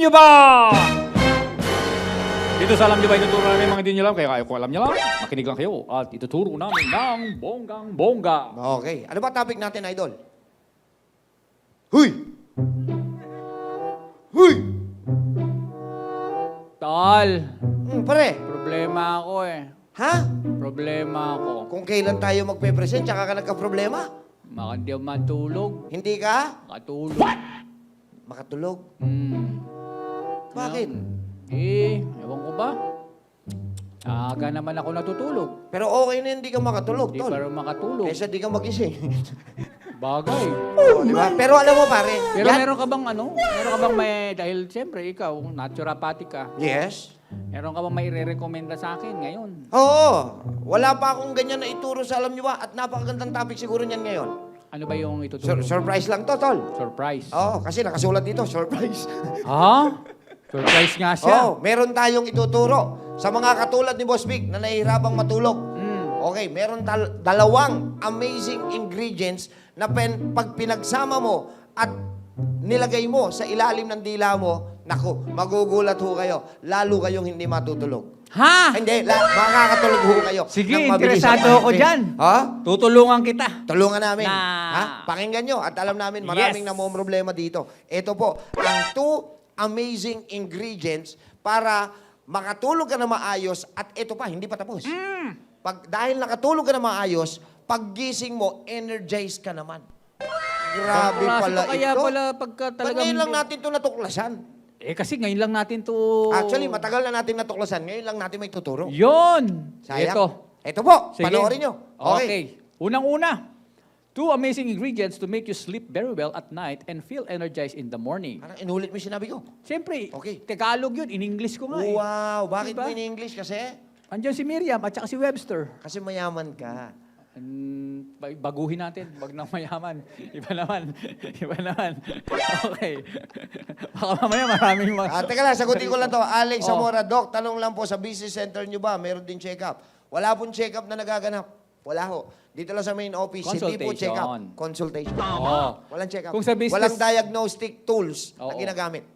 Niyo Ba? Dito sa Alam Niyo Ba, ituturo namin mga hindi niyo alam. Kaya kung alam niyo lang, makinig lang kayo. At ituturo namin ng bonggang-bongga. Okay. Ano ba topic natin, Idol? Huy! Huy! Tol, Pare. problema ako eh. Ha? Problema ako. Kung kailan tayo magpe-present, tsaka ka nagka-problema? Makandi ako matulog. Hindi ka? Matulog. Makatulog? Hmm. Bakit? Ewan ko ba? Aga naman ako natutulog. Pero okay na hindi ka makatulog, Hindi tol. pa rin makatulog. Kesa di ka magising. Bagay. Di ba? Pero alam mo, pare. Pero yan- meron ka bang ano? Meron ka bang may, dahil siyempre ikaw, naturopathic ka. Yes. Meron ka bang may re-recommenda sa akin ngayon? Oo. Wala pa akong ganyan na ituro sa alam nyo ba? At napakagandang topic siguro niyan ngayon. Ano ba yung ituturo? Surprise lang to, tol. Surprise. Oo, kasi nakasulat dito, surprise. Ha? Surprise nga siya. Oo, meron tayong ituturo sa mga katulad ni Boss Vic na nahihirapang matulog. Okay, meron dalawang amazing ingredients na pag pinagsama mo at nilagay mo sa ilalim ng dila mo, naku, magugulat ho kayo. Lalo kayong hindi matutulog. Ha? Hindi, makakatulog ho kayo. Sige, ng mabilis interesado ang ako pagpin. dyan. Ha? Tutulungan kita. Tulungan namin. Na. Ha? Pakinggan nyo at alam namin maraming Yes. namumroblema dito. Ito po, ang 2 amazing ingredients para makatulog ka na maayos at ito pa, hindi pa tapos. Dahil nakatulog ka na maayos, paggising mo, energized ka naman. Grabe Klase pala pa kaya ito. pala pagka Ba't talagang... ngayon lang natin ito natuklasan? Kasi ngayon lang natin to... Actually, matagal na natin natuklasan. Ngayon lang natin may tuturo. Yun! Sayang. Ito po, Sige. panoorin nyo. Okay. Unang-una, 2 amazing ingredients to make you sleep very well at night and feel energized in the morning. Parang inulit mo yung sinabi ko. Siyempre, Okay. Tagalog yun, in English ko nga eh. Wow, bakit Diba? mo in-English? Kasi Andiyan si Miriam at saka si Webster. mayaman ka. Baguhin natin, wag nang mayaman. Iba naman. Iba naman. Okay. Baka mamaya maraming mga... Teka lang, sagutin ko lang to. Alex Oh. Zamora, Doc, tanong lang po, sa business center nyo ba, meron din check-up? Wala pong check-up na nagaganap. Wala ho. Dito lang sa main office, hindi po Consultation. check-up. Consultation. Oo. Walang check-up. Kung sa business- Walang diagnostic tools na Oo. ginagamit.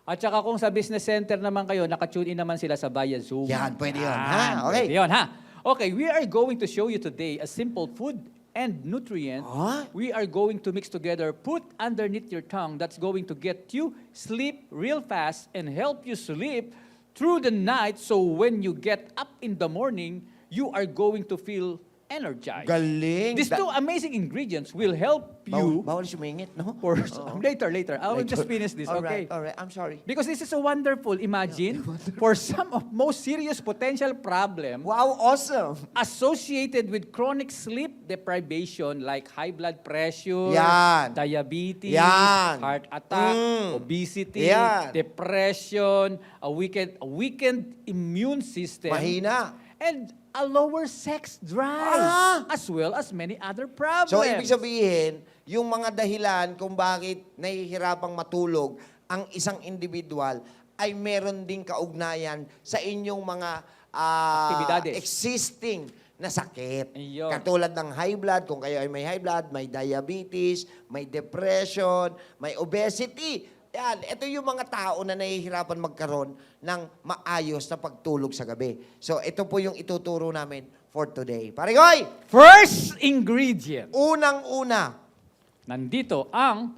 At saka kung sa business center naman kayo, nakatune in naman sila sa Via Zoom. Yan, pwede yun. Yan, Ha? Okay. Pwede yun, ha? Okay, we are going to show you today a simple food and nutrient Huh? we are going to mix together, put underneath your tongue, that's going to get you sleep real fast and help you sleep through the night, so when you get up in the morning, you are going to feel energized. Galing. These 2 amazing ingredients will help you Bawal sumingit, no? for later. I will just finish this, okay? All right. I'm sorry. Because this is so wonderful. Imagine, for some of most serious potential problem Wow, awesome. associated with chronic sleep deprivation like high blood pressure, Yan. diabetes, Yan. heart attack, Mm. obesity, Yan. depression, a weakened immune system, Mahina. and a lower sex drive, as well as many other problems. So, ibig sabihin, yung mga dahilan kung bakit nahihirapang matulog ang isang individual ay meron ding kaugnayan sa inyong mga Aktibidades. existing na sakit. Ayun. Katulad ng high blood, kung kayo ay may high blood, may diabetes, may depression, may obesity. Yan, ito yung mga tao na nahihirapan magkaroon ng maayos na pagtulog sa gabi. So, ito po yung ituturo namin for today. Parigoy! First ingredient. Unang-una. Nandito ang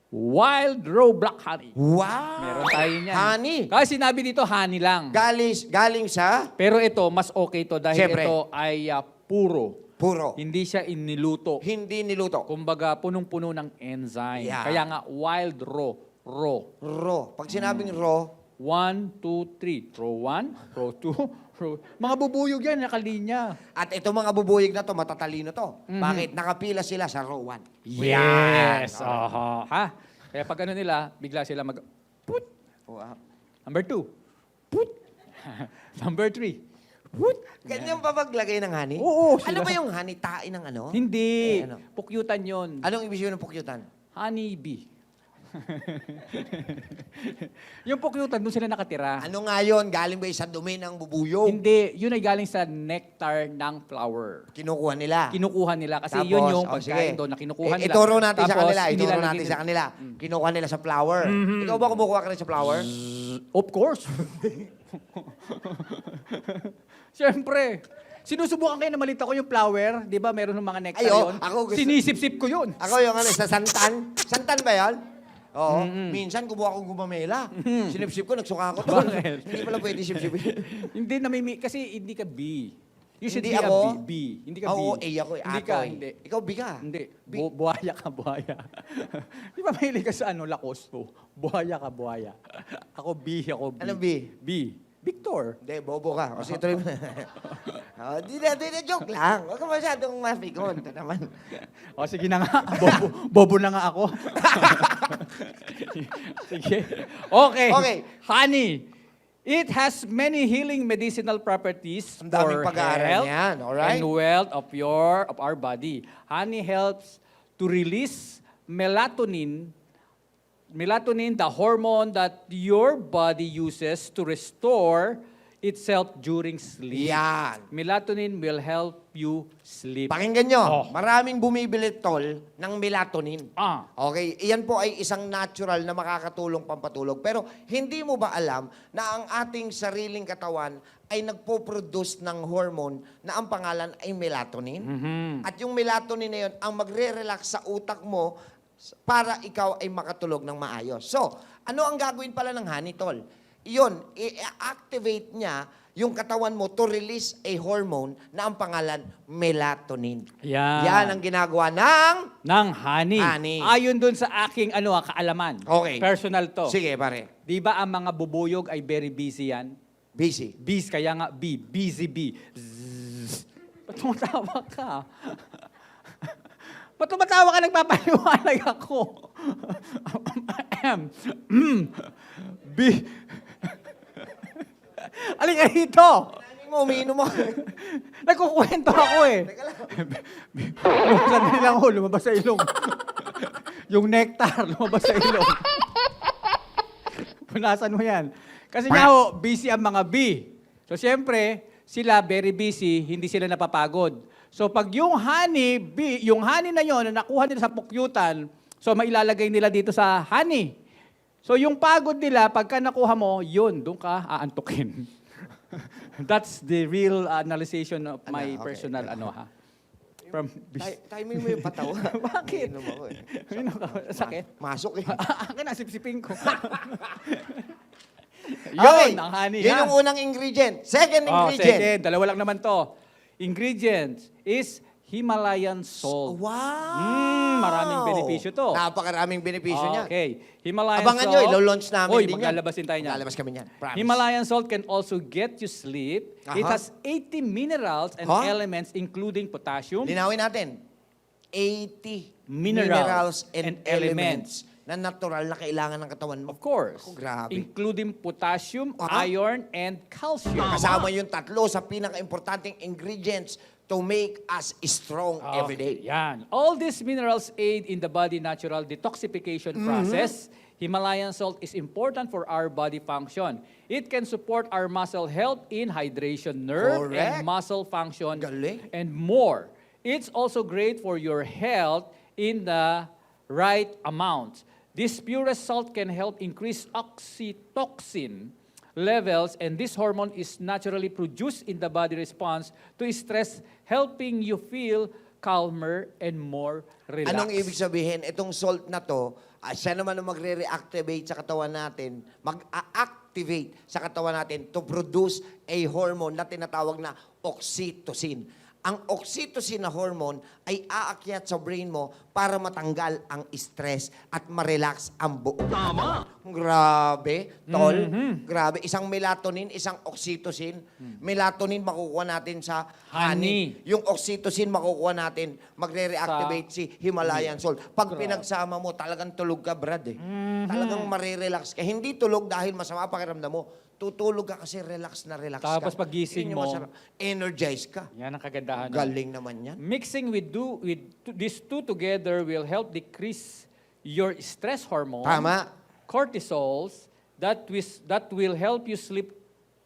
Wild Raw Black Honey. Wow! Meron tayo niyan. Honey. Kasi sinabi dito, honey lang. Galing sa Pero ito, mas okay to dahil Siyempre. ito ay puro. puro. Hindi siya iniluto. Hindi niluto. Kumbaga, punong-puno ng enzyme. Yeah. Kaya nga, wild raw. Raw. Raw. Pag sinabing raw, 1, 2, 3. Row 1, row 2, row... Mga bubuyog yan, nakalinya. at ito mga bubuyig na to, matatalino to. Mhm. Bakit? Nakapila sila sa row 1. Yes! Yan. Aha. Ha? Kaya pag ano nila, bigla sila mag... Put! Wow. Number 2. Put! Number 3. Put! Ganyan pa maglagay ng honey? Oo, Ano sila- ba yung honey? Tain ng ano? Hindi. Eh, ano? Pukyutan yon. Anong ibig sabihin ng pukyutan? Honey bee. Yung pukyutan, doon sila nakatira. Ano nga yun? Galing ba sa dumi ng bubuyog? Hindi, yun ay galing sa nectar ng flower. Kinukuha nila. Kinukuha nila kasi Tapos, yun yung oh, pagkain sige. doon na kinukuha nila. Ituro natin sa Tapos, kanila. Ituro inilalagay natin sa nila. kanila. Kinukuha nila sa flower. Ikaw ba kumukuha ka rin sa flower? Of course. Siyempre. Sinusubukan kayo na malita ko yung flower. Di ba meron ng mga nectar Ay, oh, yun? ako gusto- Sinisip-sip ko yun. Ako yung sa santan. Santan ba yan? Oo. Minsan kumuha akong gumamela. Sinipsip ko, nagsuka ako doon. Bakit? Hindi pala pwede sipsipin. Hindi kasi hindi ka B. You should Hindi be ako? a B. Hindi ka B. Oo, A ako. Hindi Ako ka, eh. hindi. Ikaw B ka. Hindi. B. Buhaya ka, buhaya. Di ba mahilig ka sa Lacoste? Buhaya ka, buhaya. Ako B, ako B. Ano B? B. Victor. Hindi, bobo ka. Kasi tuloy mo. Di na, joke lang. Huwag ka masyadong mafikon. Ito naman. O sige na nga, bobo na nga ako. Sige. Okay. Okay. Honey. It has many healing medicinal properties Ang daming for pag-aaral health niyan, alright? and wealth of our body. Honey helps to release melatonin. Melatonin, the hormone that your body uses to restore itself during sleep. Yan. Melatonin will help you sleep. Pakinggan nyo, Oh. maraming bumibili tol ng melatonin. Ah. Okay, iyan po ay isang natural na makakatulong pampatulog. Pero hindi mo ba alam na ang ating sariling katawan ay nagpo-produce ng hormone na ang pangalan ay melatonin? At yung melatonin na yun ang magre-relax sa utak mo para ikaw ay makatulog ng maayos. So, ano ang gagawin pala ng honey, tol? Iyon, i-activate niya yung katawan mo to release a hormone na ang pangalan melatonin. Yan. Yan ang ginagawa ng... Ng honey. Honey. Ayon dun sa aking kaalaman. Okay. Personal to. Sige, pare. Di ba ang mga bubuyog ay very busy yan? Busy. Bees, kaya nga B. Busy bee. Zzz. Ba't tumatawa ka? Ba't tumatawa ka? Nagpapaliwanag ako. B. Alika rito. Nani mo, umiinom mo. Nagkukwento ako eh. Teka lang. Sandali lang ako, lumabas sa ilong. Yung nectar, lumabas sa ilong. Punasan mo yan. Kasi nga ho, busy ang mga bee. So siyempre, sila very busy, hindi sila napapagod. So pag yung honey, bee, yung honey na yon na nakuha nila sa pukyutan, so mailalagay nila dito sa honey. So yung pagod nila, pagka nakuha mo, yun, doon ka aantukin. That's the real analyzation of my okay, personal, okay. From Timing mo yung patawa. Bakit? Umiinom ako eh. Umiinom ka? Sakit? Masok eh. Akin na, sipsipin ko. Okay. Yun, ang honey. Yun ha? yung unang ingredient. Second Oh, ingredient. second. Dalawa lang naman to. Ingredients is Himalayan salt. Wow! Maraming benepisyo to. Napakaraming benepisyo niya. Okay. Himalayan Abangan salt. nyo, ilo-launch namin Oy, din yan. maglalabas din tayo niyan. Maglalabas kami niyan. Promise. Himalayan salt can also get you sleep. It Aha. has 80 minerals and Huh? elements including potassium. Linawin natin. 80 Minerals and and elements na natural na kailangan ng katawan mo. Of course. Ako, grabe. Including potassium, Aha. iron, and calcium. Kasama yung tatlo sa pinaka-importanting ingredients to make us strong every day. Yan. All these minerals aid in the body natural detoxification process. Himalayan salt is important for our body function. It can support our muscle health in hydration, nerve, Correct. and muscle function, Galing. and more. It's also great for your health in the right amount. This purest salt can help increase oxytocin levels, and this hormone is naturally produced in the body response to stress, helping you feel calmer and more relaxed. Anong ibig sabihin? Itong salt na to, siya naman ang magre-reactivate sa katawan natin, mag-activate sa katawan natin to produce a hormone na tinatawag na oxytocin. Ang oxytocin na hormone ay aakyat sa brain mo para matanggal ang stress at ma-relax ang buong katawan. Grabe, tol. Grabe. Isang melatonin, isang oxytocin. Melatonin makukuha natin sa honey. Yung oxytocin makukuha natin, magre-reactivate si Himalayan salt. Pag pinagsama mo, talagang tulog ka, Brad. Eh. Talagang marirelax ka. Hindi tulog dahil masama pakiramdam mo. Tutulog ka kasi relax na relax ka. Tapos pagising Yun yung mo, masarap. Energize ka. Yan ang kagandahan. nun. Galing naman yan. Mixing with these two together will help decrease your stress hormone, Tama. cortisols, that will help you sleep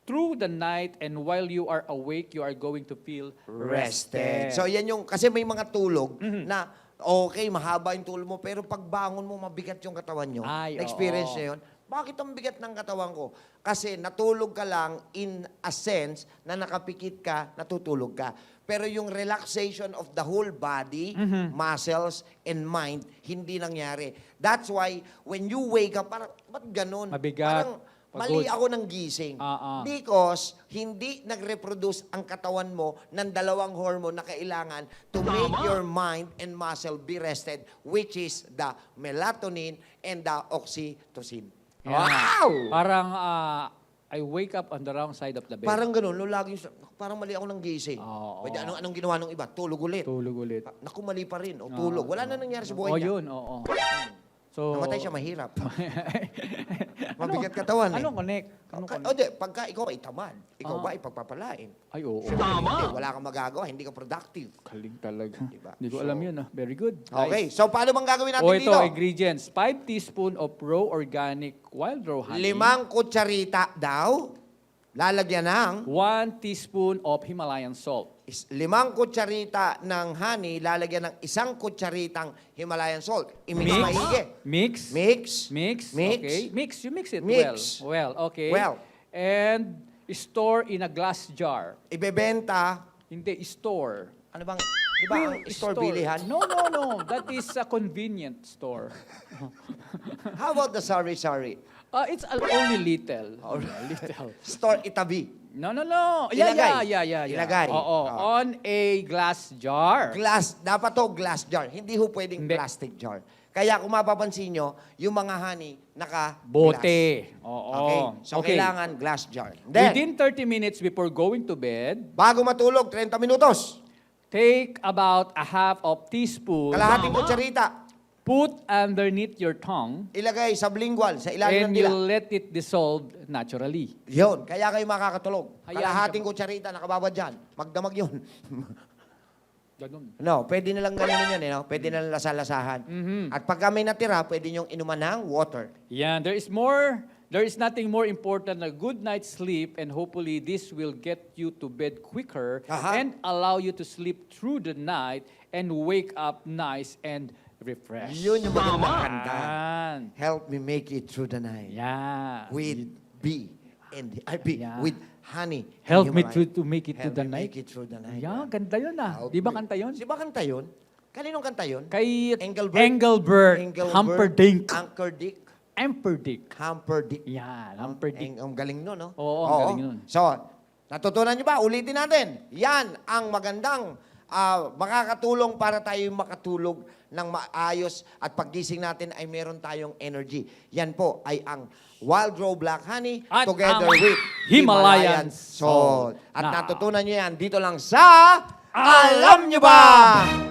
through the night, and while you are awake, you are going to feel rested. So yan yung, kasi may mga tulog na okay, mahaba yung tulog mo, pero pagbangon mo, mabigat yung katawan nyo. Ay, Na-experience oo. nyo yun? Bakit ang bigat ng katawan ko? Kasi natulog ka lang in a sense na nakapikit ka, natutulog ka. Pero yung relaxation of the whole body, muscles, and mind, hindi nangyari. That's why, when you wake up, parang, ba't ganun? Mabigat, Parang, mali pagod. ako ng gising. Ah. Because hindi nag-reproduce ang katawan mo ng dalawang hormone na kailangan to make your mind and muscle be rested, which is the melatonin and the oxytocin. Yeah. Wow! Parang I wake up on the wrong side of the bed. Parang ganun, no, lagi, parang mali ako ng gising. Oo. Pwede, anong ginawa ng iba? Tulog ulit. Tulog ulit. Naku, mali pa rin. O, tulog. Wala na nangyari sa buhay niya. yun, oo. So, Namatay siya mahirap. Mabigat katawan eh. Anong connect? Anong connect? O di, pagka ikaw ay tamad, ikaw Ah. ba ay pagpapalain? Ay, oo. Hindi, wala kang magagawa, hindi ka productive. Galing talaga. Diba? Hindi ko So- alam yun. Very good. Okay, so paano bang gagawin natin O ito, dito? ingredients. 5 teaspoon of raw organic wild raw honey. 5 kutsarita daw, lalagyan ng 1 teaspoon of Himalayan salt. 5 kutsarita ng honey, lalagyan ng 1 kutsaritang Himalayan salt. I-mix maigi. Mix. Mix. Mix. Mix. Okay. Mix. You mix it Mix. well. Well, okay. Well. And store in a glass jar. Ibebenta. Hindi, store. Ano bang, di ba ang store bilihan? No. That is a convenient store. How about the sorry? It's only little. Little. Store itabi. No. Ilagay. Yeah. Ilagay. Oo. Oh. On a glass jar. Glass, dapat to glass jar. Hindi ho pwedeng Hindi. plastic jar. Kaya kung mapapansin nyo, yung mga honey, naka-glass. Bote. Oo. Okay? So, Okay. kailangan glass jar. Then, Within 30 minutes before going to bed, bago matulog, 30 minutos, take about a half of teaspoon. kalahating kutsarita, Put underneath your tongue, ilagay sa lingual, sa ilalim and ng you dila. let it dissolve naturally. Yun, kaya kayo makakatulog. Hayaan Kalahating ka- kutsarita, nakababad dyan. Magdamag yun. Ganun. No, pwede na lang ganun yan, no? Pwede na lang lasalasahan. At pagka may natira, pwede nyong inuman ng water. Yeah, there is nothing more important than a good night's sleep, and hopefully this will get you to bed quicker Aha. and allow you to sleep through the night and wake up nice and refreshed. Yun yung magandang kanta. Yan. Help me make it through the night. Yeah. With B and B, Yeah. with honey. Help and me Himalayan. to make it to Help the me night. make it through the night. Yeah, ganda yun ah. Help Di ba me. kanta yun? Di ba kanta yun? Kaninong kanta yun? Kay Engelbert. Engelbert Humperdinck. Humperdinck. Humperdinck. Yan, Humperdinck. Ang galing nun, no? Oo, ang galing nun. So, natutunan nyo ba? Ulitin natin. Yan ang magandang makakatulong para tayo makatulog ng maayos at paggising natin ay meron tayong energy. Yan po ay ang Wild Raw Black Honey At together ang with Himalayan Salt. At na- natutunan nyo yan dito lang sa Alam Nyo Ba?